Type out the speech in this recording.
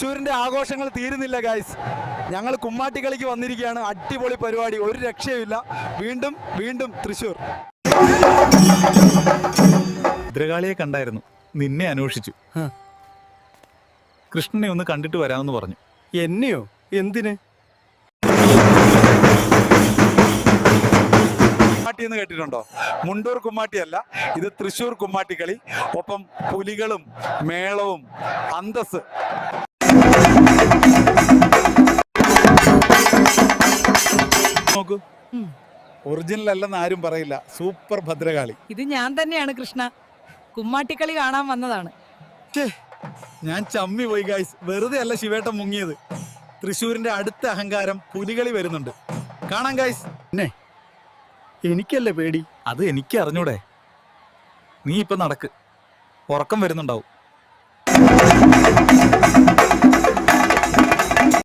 തൃശ്ശൂരിന്റെ ആഘോഷങ്ങൾ തീരുന്നില്ല ഗൈസ്. ഞങ്ങൾ കുമ്മാട്ടിക്കളിക്ക് വന്നിരിക്കുകയാണ്. അടിപൊളി പരിപാടി, ഒരു രക്ഷയുമില്ല. വീണ്ടും വീണ്ടും തൃശ്ശൂർ. ഭദ്രകാളിയെ കണ്ടായിരുന്നു, നിന്നെ അന്വേഷിച്ചു. കൃഷ്ണനെ ഒന്ന് കണ്ടിട്ട് വരാമെന്ന് പറഞ്ഞു. എന്നെയോ? എന്തിന്? കുമ്മാട്ടി എന്ന് കേട്ടിട്ടുണ്ടോ? മുണ്ടൂർ കുമ്മാട്ടിയല്ല, ഇത് തൃശ്ശൂർ കുമ്മാട്ടിക്കളി. ഒപ്പം പുലികളും മേളവും അന്തസ്. നോക്കൂ, ഒറിജിനൽ അല്ലെന്ന് ആരും പറയില്ല. സൂപ്പർ ഭദ്രകാളി. ഇത് ഞാൻ തന്നെയാണ് കൃഷ്ണ. കുമ്മാട്ടിക്കളി കാണാൻ വന്നതാണ്. ഞാൻ ചമ്മി പോയി ഗൈസ്. വെറുതെ അല്ല ശിവേട്ടൻ മുങ്ങിയത്. തൃശ്ശൂരിന്റെ അടുത്ത അഹങ്കാരം പുലികളി വരുന്നുണ്ട്. കാണാം ഗൈസ്. എനിക്കല്ലേ പേടി? അത് എനിക്ക് അറിഞ്ഞൂടെ. നീ ഇപ്പൊ നടക്ക്, ഉറക്കം വരുന്നുണ്ടാവും.